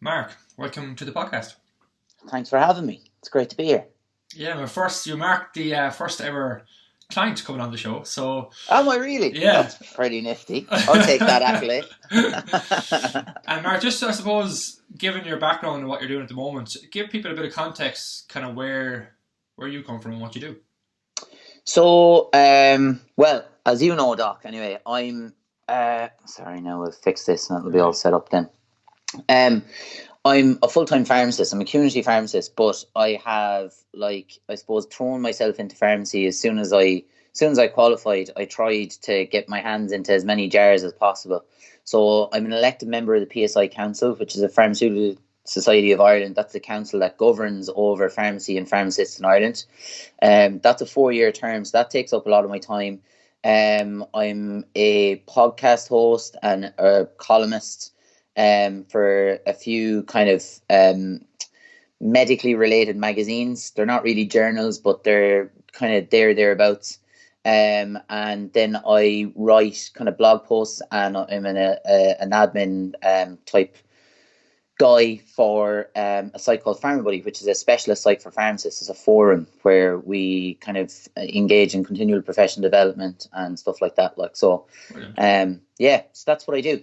Mark, welcome to the podcast. Thanks for having me. It's great to be here. Yeah, you marked the first ever client coming on the show. So, am I really? Yeah, that's pretty nifty. I'll take that accolade. And Mark, just I suppose, given your background and what you're doing at the moment, give people a bit of context, kind of where you come from and what you do. So, well, as you know, Doc. Anyway, I'm. Sorry, now we'll fix this and it'll be all set up then. I'm a full-time pharmacist. I'm a community pharmacist, but I have, I suppose, thrown myself into pharmacy as soon as I qualified. I tried to get my hands into as many jars as possible. So I'm an elected member of the PSI Council, which is a Pharmaceutical Society of Ireland. That's the council that governs over pharmacy and pharmacists in Ireland. That's a 4-year term, so that takes up a lot of my time. I'm a podcast host and a columnist for a few kind of medically related magazines. They're not really journals, but they're kind of thereabouts. And then I write kind of blog posts, and I'm an admin type guy for a site called PharmaBuddy, which is a specialist site for pharmacists. It's a forum where we kind of engage in continual professional development and stuff like that. So that's what I do.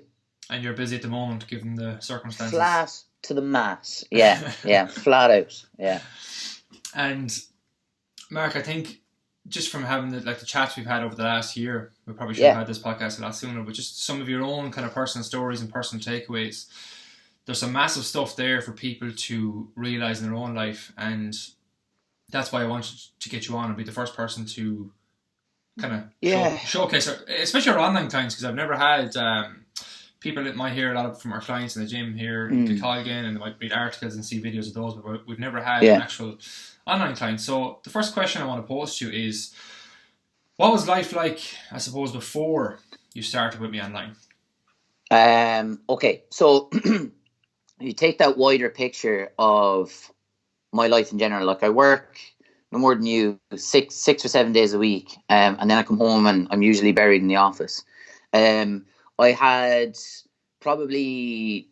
And you're busy at the moment, given the circumstances. Flat to the mat. Yeah, flat out. Yeah. And Mark, I think just from having the chats we've had over the last year, we probably should have had this podcast a lot sooner, but just some of your own kind of personal stories and personal takeaways. There's some massive stuff there for people to realise in their own life, and that's why I wanted to get you on and be the first person to kind of showcase, especially our online clients, because I've never had people that might hear a lot of from our clients in the gym here in Kilcolgan, and they might read articles and see videos of those, but we've never had an actual online client. So the first question I want to pose to you is, what was life like, I suppose, before you started with me online? Okay, so you take that wider picture of my life in general. I work no more than you 6 or 7 days a week, and then I come home and I'm usually buried in the office. I had probably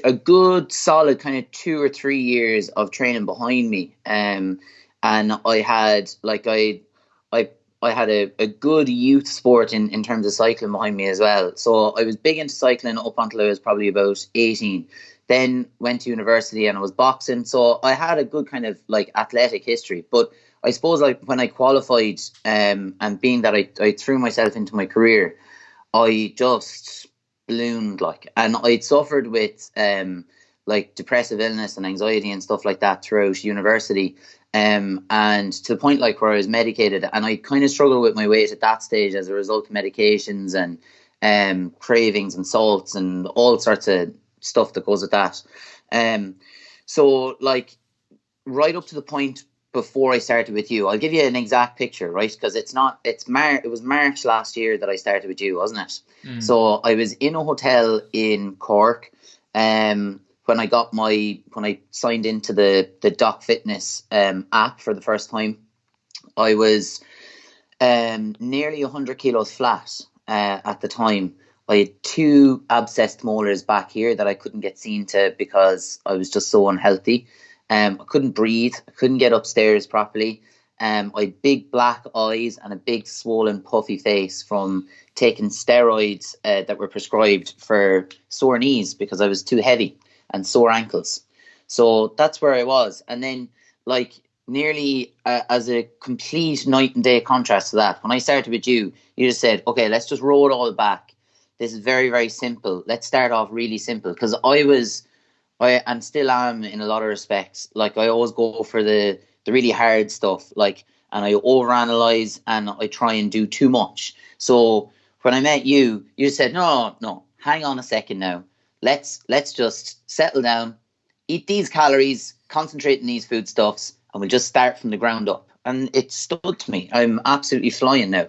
a good solid kind of 2 or 3 years of training behind me, and I had I had a good youth sport in terms of cycling behind me as well. So I was big into cycling up until I was probably about 18. Then went to university and I was boxing. So I had a good kind of athletic history. But I suppose when I qualified, and being that I threw myself into my career, I just ballooned and I'd suffered with depressive illness and anxiety and stuff like that throughout university, and to the point where I was medicated, and I kind of struggled with my weight at that stage as a result of medications and cravings and salts and all sorts of stuff that goes with that. So right up to the point before I started with you, I'll give you an exact picture, right? Because it was March last year that I started with you, wasn't it? So I was in a hotel in Cork, when I signed into the Doc Fitness app for the first time. I was nearly 100 kilos flat at the time. I had 2 abscessed molars back here that I couldn't get seen to because I was just so unhealthy. I couldn't breathe. I couldn't get upstairs properly. I had big black eyes and a big swollen puffy face from taking steroids that were prescribed for sore knees because I was too heavy, and sore ankles. So that's where I was. And then nearly as a complete night and day contrast to that, when I started with you, you just said, okay, let's just roll it all back. This is very, very simple. Let's start off really simple. Because I and still am in a lot of respects. I always go for the really hard stuff, and I overanalyze and I try and do too much. So when I met you, you said, no, hang on a second now. Let's just settle down, eat these calories, concentrate on these foodstuffs, and we'll just start from the ground up. And it stood to me. I'm absolutely flying now.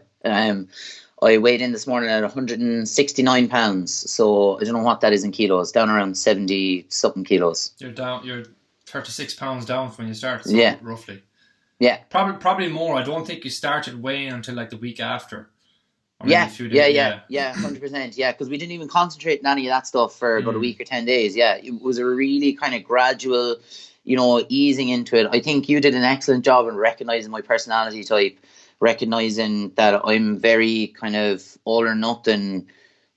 I weighed in this morning at 169 pounds. So I don't know what that is in kilos, down around 70 something kilos. You're 36 pounds down from when you started, so roughly. Yeah. Probably more. I don't think you started weighing until the week after. Or maybe a few days. Yeah, 100%. Yeah, because we didn't even concentrate on any of that stuff for about a week or 10 days. Yeah, it was a really kind of gradual, easing into it. I think you did an excellent job in recognizing my personality type, recognizing that I'm very kind of all or nothing,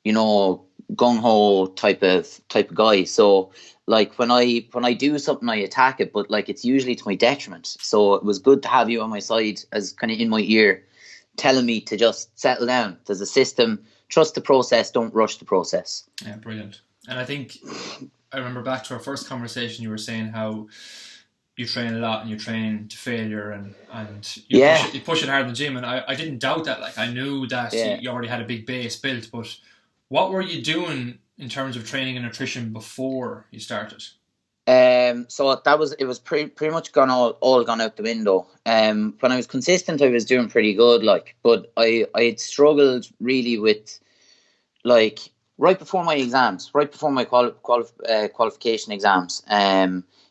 gung ho type of guy. So like when I do something, I attack it, but like it's usually to my detriment. So it was good to have you on my side, as kind of in my ear, telling me to just settle down. There's a system. Trust the process. Don't rush the process. Yeah, brilliant. And I think I remember back to our first conversation, you were saying how you train a lot and you train to failure and you push it hard in the gym. And I didn't doubt that. Like, I knew that you already had a big base built, but what were you doing in terms of training and nutrition before you started? So it was pretty much all gone out the window. When I was consistent, I was doing pretty good, but I had struggled really with, like, right before my exams, right before my qualification exams,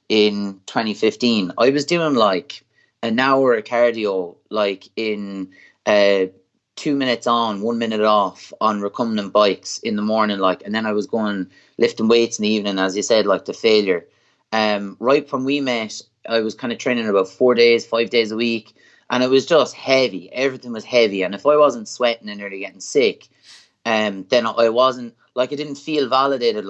in 2015, I was doing like an hour of cardio, like in 2 minutes on, 1 minute off on recumbent bikes in the morning, and then I was going lifting weights in the evening, as you said, like, to failure. Right when we met, I was kind of training about 5 days a week, and it was just heavy. Everything was heavy, and if I wasn't sweating and nearly getting sick, then I wasn't, like, I didn't feel validated,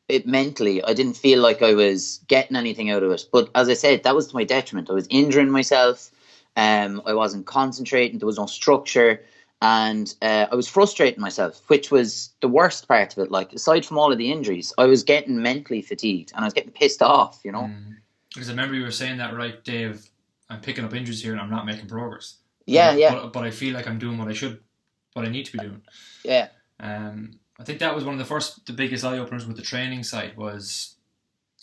it mentally. I didn't feel like I was getting anything out of it. But as I said, that was to my detriment. I was injuring myself. I wasn't concentrating. There was no structure. And I was frustrating myself, which was the worst part of it. Like, aside from all of the injuries, I was getting mentally fatigued and I was getting pissed off, Because I remember you were saying that, right, Dave, I'm picking up injuries here and I'm not making progress. But I feel like I'm doing what I need to be doing. Yeah. I think that was one of the biggest eye-openers with the training side, was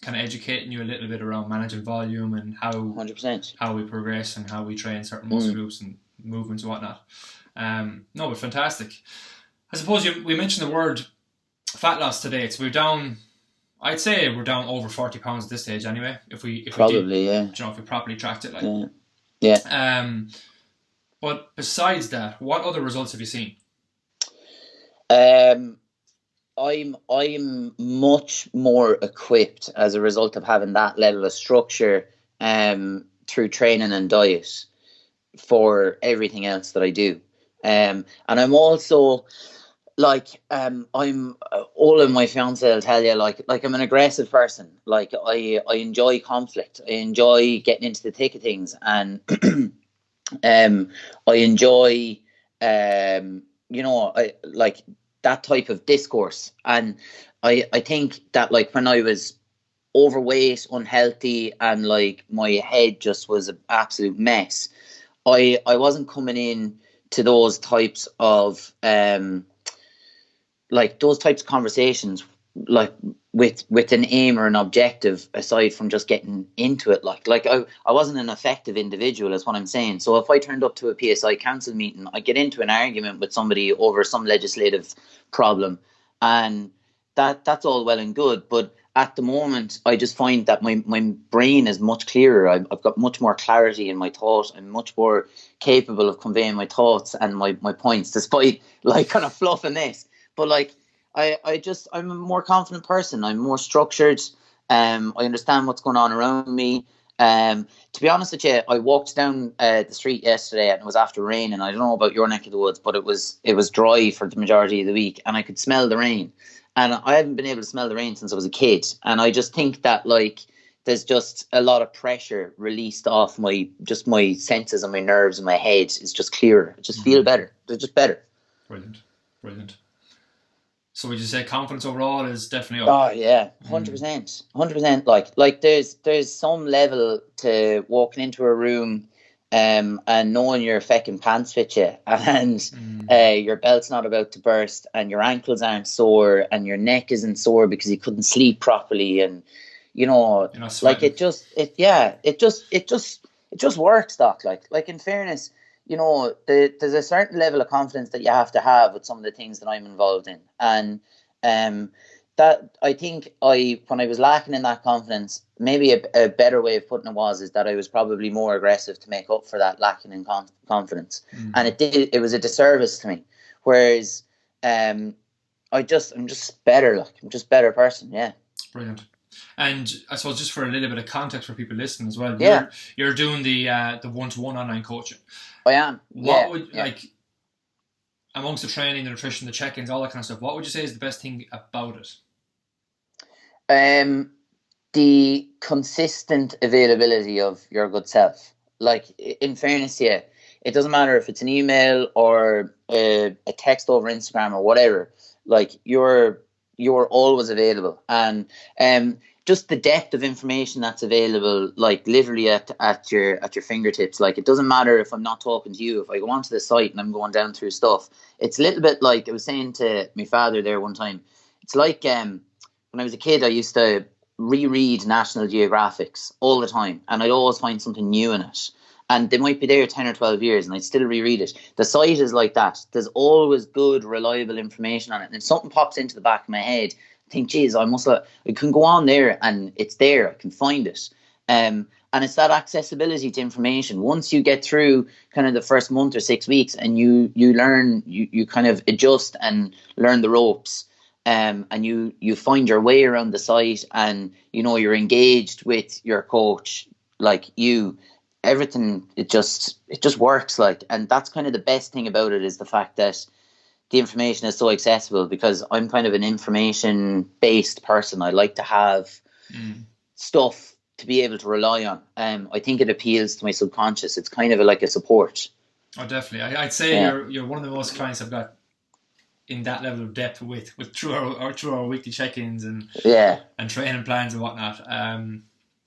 kind of educating you a little bit around managing volume and how 100%. how we progress and how we train certain muscle groups and movements and whatnot. No, but fantastic. I suppose we mentioned the word fat loss today. So I'd say we're down over 40 pounds at this stage anyway. If we properly tracked it, but besides that, what other results have you seen? I'm much more equipped as a result of having that level of structure through training and diet for everything else that I do. And I'm also, like, I'm all of my fiance will tell you, like I'm an aggressive person. Like, I enjoy conflict. I enjoy getting into the thick of things, and I enjoy I like that type of discourse. And I think that, like, when I was overweight, unhealthy, and like my head just was an absolute mess, I wasn't coming in to those types of conversations, like, with an aim or an objective aside from just getting into it. Like I wasn't an effective individual, is what I'm saying. So if I turned up to a PSI council meeting, I get into an argument with somebody over some legislative problem, and that's all well and good, but at the moment, I just find that my brain is much clearer. I've got much more clarity in my thought. I'm much more capable of conveying my thoughts and my points, despite, like, kind of fluffing this. But, like, I'm a more confident person. I'm more structured. I understand what's going on around me. To be honest with you, I walked down the street yesterday and it was after rain, and I don't know about your neck of the woods, but it was dry for the majority of the week, and I could smell the rain. And I haven't been able to smell the rain since I was a kid. And I just think that, like, there's just a lot of pressure released off my senses and my nerves and my head is just clearer. I just feel better. They're just better. Brilliant. So would you say confidence overall is definitely up? Oh yeah, 100%. 100%. Like there's some level to walking into a room and knowing your fucking pants fit you, and your belt's not about to burst, and your ankles aren't sore, and your neck isn't sore because you couldn't sleep properly, and like it just works, Doc. Like in fairness, there's a certain level of confidence that you have to have with some of the things that I'm involved in, and I think when I was lacking in that confidence, maybe a better way of putting it is that I was probably more aggressive to make up for that lacking in confidence, and it was a disservice to me. Whereas, I'm just better. Like, I'm just a better person. Yeah. Brilliant. And I suppose just for a little bit of context for people listening as well, Yeah. you're doing the one-to-one online coaching. I am. What would like amongst the training, the nutrition, the check-ins, all that kind of stuff? What would you say is the best thing about it? The consistent availability of your good self. Like, in fairness, yeah, it doesn't matter if it's an email or a text over Instagram or whatever. Like, you're always available, and just the depth of information that's available, like literally at your fingertips. Like, it doesn't matter if I'm not talking to you. If I go onto the site and I'm going down through stuff, it's a little bit like I was saying to my father there one time. It's like when I was a kid, I used to reread National Geographics all the time, and I'd always find something new in it. And they might be there 10 or 12 years, and I'd still reread it. The site is like that. There's always good, reliable information on it. And if something pops into the back of my head, I think, geez, I can go on there, and it's there. I can find it. And it's that accessibility to information. Once you get through kind of the first month or 6 weeks, and you learn, you kind of adjust and learn the ropes, and you find your way around the site, and you're engaged with your coach, like everything, it just works. Like, and that's kind of the best thing about it, is the fact that the information is so accessible, because I'm kind of an information based person. I like to have stuff to be able to rely on. I think it appeals to my subconscious. It's kind of like a support. Oh, definitely. I'd say you're one of the most clients I've got in that level of depth with through our weekly check-ins and training plans and whatnot.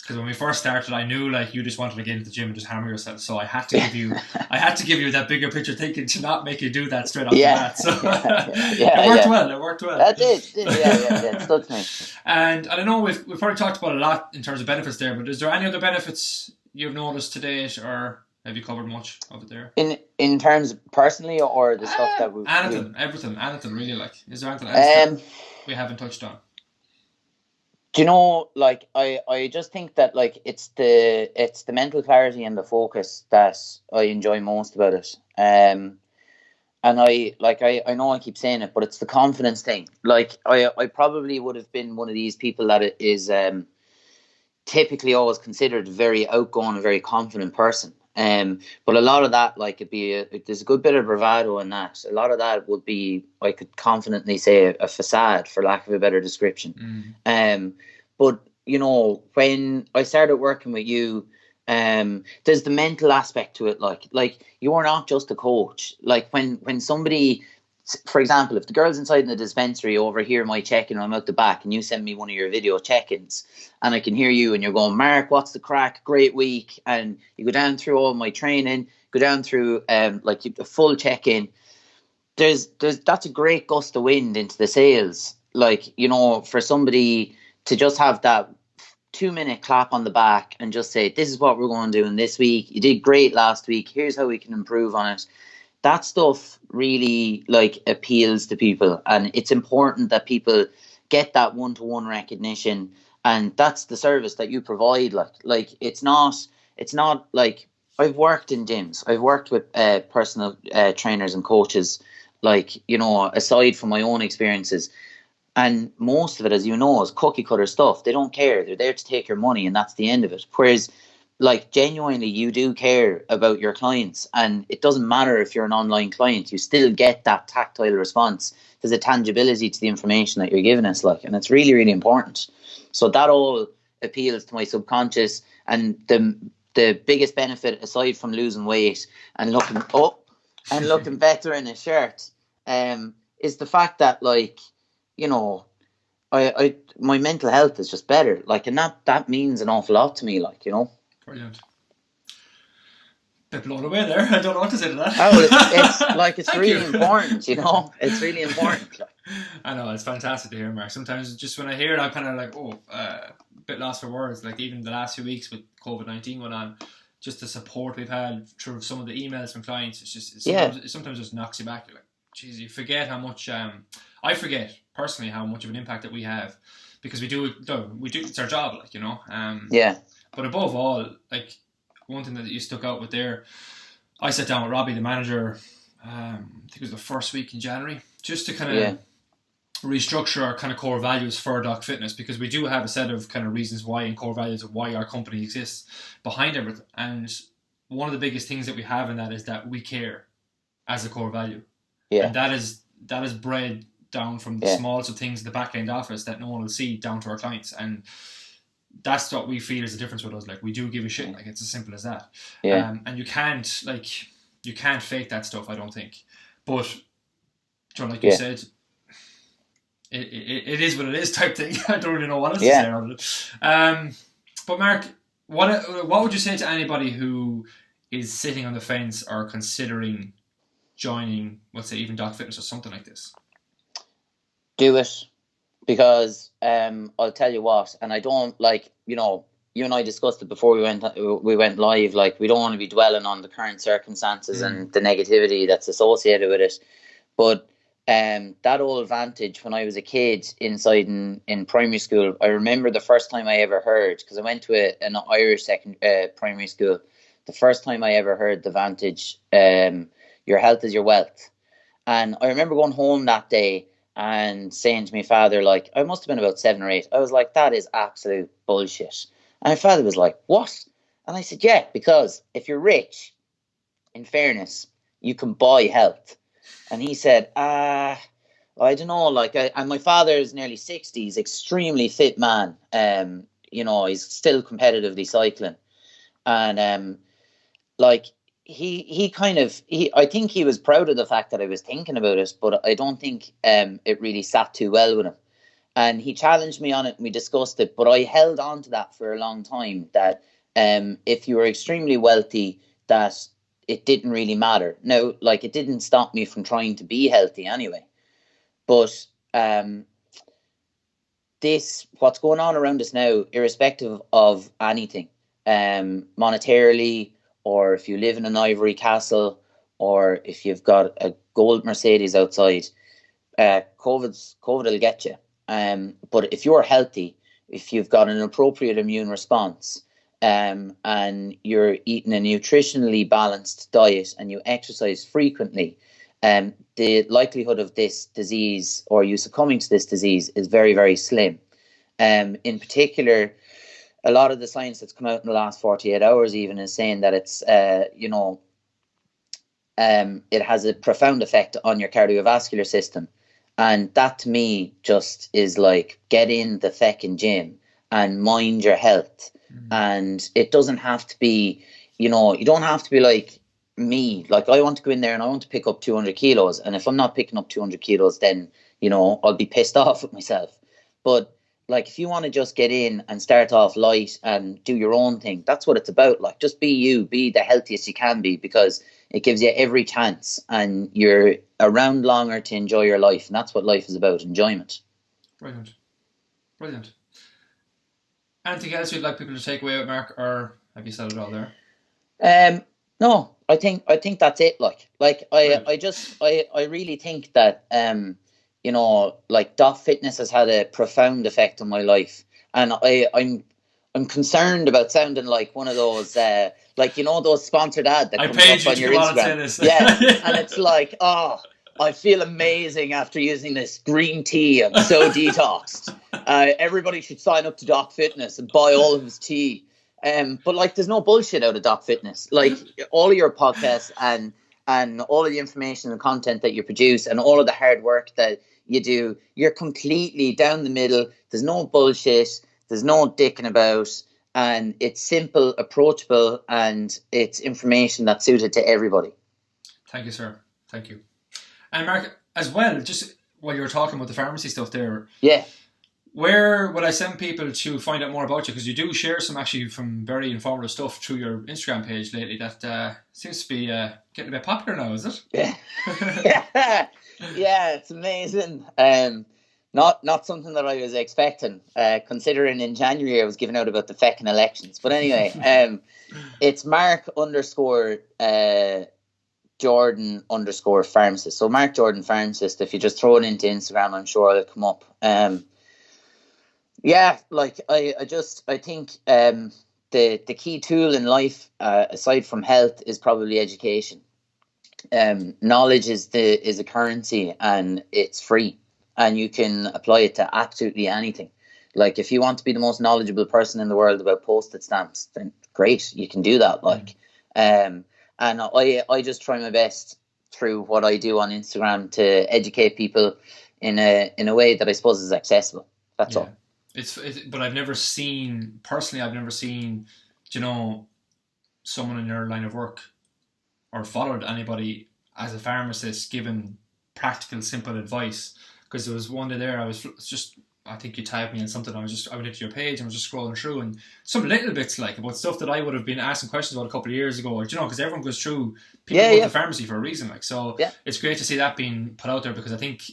Because when we first started, I knew like you just wanted to get into the gym and just hammer yourself. So I had to give you that bigger picture thinking to not make you do that straight off the bat. So it worked well. That did. It stood to me. And I don't know, we've probably talked about a lot in terms of benefits there, but is there any other benefits you've noticed to date, or have you covered much of it there? In terms of personally, or the stuff that we've... Anything really, like, is there anything else that we haven't touched on? Do you know, like, I just think that, like, it's the mental clarity and the focus that I enjoy most about it. And I know I keep saying it, but it's the confidence thing. Like, I probably would have been one of these people that is typically always considered a very outgoing, a very confident person. But a lot of that, like, there's a good bit of bravado in that. A lot of that would be, I could confidently say, a facade, for lack of a better description. But when I started working with you, there's the mental aspect to it. Like you're not just a coach. Like, when somebody, for example, if the girl's inside in the dispensary overhear my check-in, I'm out the back, and you send me one of your video check-ins, and I can hear you, and you're going, Mark, what's the crack? Great week. And you go down through all my training, go down through like the full check-in. That's a great gust of wind into the sales. Like, for somebody to just have that 2-minute clap on the back and just say, this is what we're going to do in this week. You did great last week. Here's how we can improve on it. That stuff really, like, appeals to people, and it's important that people get that one-to-one recognition, and that's the service that you provide. Like it's not like, I've worked in gyms, I've worked with personal trainers and coaches, like, aside from my own experiences, and most of it, as you know, is cookie cutter stuff. They don't care. They're there to take your money, and that's the end of it. Whereas, like, genuinely, you do care about your clients, and it doesn't matter if you're an online client, you still get that tactile response. There's a tangibility to the information that you're giving us, like, and it's really, really important. So that all appeals to my subconscious, and the biggest benefit, aside from losing weight and looking better in a shirt, is the fact that, like, I my mental health is just better, like, and that means an awful lot to me, like, Brilliant. Bit blown away there. I don't know what to say to that. It's really important, It's really important. I know, it's fantastic to hear, Mark. Sometimes just when I hear it, I'm kind of like, a bit lost for words. Like, even the last few weeks with COVID-19 going on, just the support we've had through some of the emails from clients, it sometimes just knocks you back. You're like, geez, you forget how much I forget personally how much of an impact that we have, because we do it's our job, like, you know. But above all, like, one thing that you stuck out with there, I sat down with Robbie, the manager, I think it was the first week in January, just to kind of restructure our kind of core values for Doc Fitness, because we do have a set of kind of reasons why, and core values of why our company exists behind everything. And one of the biggest things that we have in that is that we care as a core value. And that is bred down from the smallest of things in the back end office that no one will see, down to our clients. And that's what we feel is the difference with us. Like, we do give a shit. Like, it's as simple as that. And you can't fake that stuff, I don't think. But John, like you said, it is what it is type thing. I don't really know what else to say around it. But Mark, what would you say to anybody who is sitting on the fence or considering joining, let's say, even Doc Fitness or something like this? Do it, because I'll tell you what, and I don't, like, you know, you and I discussed it before we went live. Like, we don't want to be dwelling on the current circumstances and the negativity that's associated with it. But that old Vantage, when I was a kid inside in primary school, I remember the first time I ever heard, because I went to an Irish primary school, the first time I ever heard the Vantage, your health is your wealth. And I remember going home that day and saying to my father, like, I must have been about 7 or 8. I was like, that is absolute bullshit. And my father was like, what? And I said, yeah, because if you're rich, in fairness, you can buy health. And he said, I don't know, like, and my father is nearly 60. He's extremely fit man. You know, he's still competitively cycling. And, like, I think he was proud of the fact that I was thinking about it, but I don't think it really sat too well with him. And he challenged me on it, and we discussed it, but I held on to that for a long time, that if you were extremely wealthy, that it didn't really matter. Now, like, it didn't stop me from trying to be healthy anyway. But what's going on around us now, irrespective of anything, monetarily, or if you live in an ivory castle, or if you've got a gold Mercedes outside, COVID will get you. But if you're healthy, if you've got an appropriate immune response, and you're eating a nutritionally balanced diet and you exercise frequently, the likelihood of this disease, or you succumbing to this disease, is very, very slim. In particular, a lot of the science that's come out in the last 48 hours even is saying that it's, it has a profound effect on your cardiovascular system. And that, to me, just is like, get in the feckin' gym and mind your health. And it doesn't have to be, you don't have to be like me. Like, I want to go in there and I want to pick up 200 kilos. And if I'm not picking up 200 kilos, then, I'll be pissed off with myself. But, like, if you want to just get in and start off light and do your own thing, that's what it's about. Like, just be you, be the healthiest you can be, because it gives you every chance and you're around longer to enjoy your life. And that's what life is about, enjoyment. Brilliant. Anything else you'd like people to take away with Mark, or have you said it all there? No, I think that's it. I really think that, like, Doc Fitness has had a profound effect on my life. And I'm concerned about sounding like one of those, those sponsored ads that comes up on your Instagram. Yeah, and it's like, I feel amazing after using this green tea. I'm so detoxed. Everybody should sign up to Doc Fitness and buy all of his tea. But, like, there's no bullshit out of Doc Fitness. Like, all of your podcasts and all of the information and content that you produce and all of the hard work that you do, you're completely down the middle. There's no bullshit. There's no dicking about. And it's simple, approachable, and it's information that's suited to everybody. Thank you, sir. Thank you. And Mark, as well, just while you were talking about the pharmacy stuff there, where would I send people to find out more about you? Because you do share some very informative stuff through your Instagram page lately that seems to be getting a bit popular now, is it? Yeah, yeah, it's amazing. Not something that I was expecting, considering in January I was giving out about the feckin' elections. But anyway, it's Mark _ Jordan _ pharmacist. So Mark Jordan pharmacist. If you just throw it into Instagram, I'm sure it'll come up. Yeah, like I think the key tool in life, aside from health, is probably education. Knowledge is a currency, and it's free, and you can apply it to absolutely anything. Like if you want to be the most knowledgeable person in the world about postage stamps, then great, you can do that. Like, and I just try my best through what I do on Instagram to educate people in a way that I suppose is accessible. That's all. But I've never seen someone in your line of work or followed anybody as a pharmacist giving practical, simple advice. Because there was one day there, I think you tagged me in something. I went into your page and was just scrolling through, and some little bits like about stuff that I would have been asking questions about a couple of years ago. Because everyone goes through, people go to the pharmacy for a reason. Like, so it's great to see that being put out there, because I think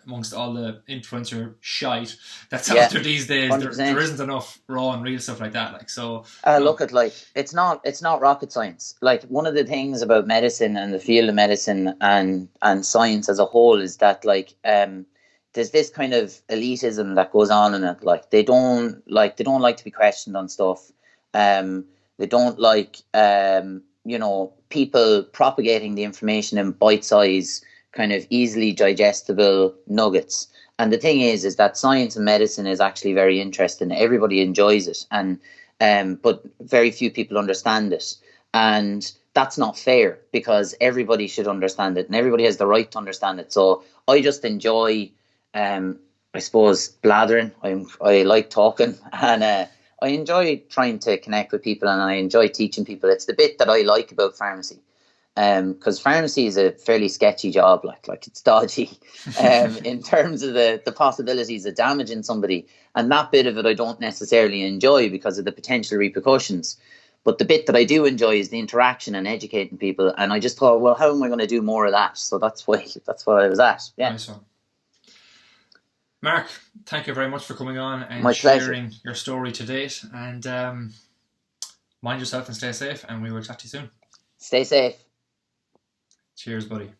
amongst all the influencer shite that's out there these days, there isn't enough raw and real stuff like that. Like, so look at, like, it's not rocket science. Like, one of the things about medicine and the field of medicine and science as a whole is that, like, there's this kind of elitism that goes on in it. Like, they don't like to be questioned on stuff. They don't like people propagating the information in bite-size, kind of easily digestible nuggets. And the thing is that science and medicine is actually very interesting. Everybody enjoys it, and but very few people understand it. And that's not fair, because everybody should understand it, and everybody has the right to understand it. So I just enjoy, I suppose, blathering. I like talking, and I enjoy trying to connect with people, and I enjoy teaching people. It's the bit that I like about pharmacy. Because pharmacy is a fairly sketchy job, like it's dodgy, in terms of the possibilities of damaging somebody, and that bit of it I don't necessarily enjoy because of the potential repercussions. But the bit that I do enjoy is the interaction and educating people, and I just thought, well, how am I going to do more of that? So that's what I was at. Yeah. Nice one. Mark, thank you very much for coming on and My sharing pleasure. your story to date. And mind yourself and stay safe, and we will chat to you soon. Stay safe. Cheers, buddy.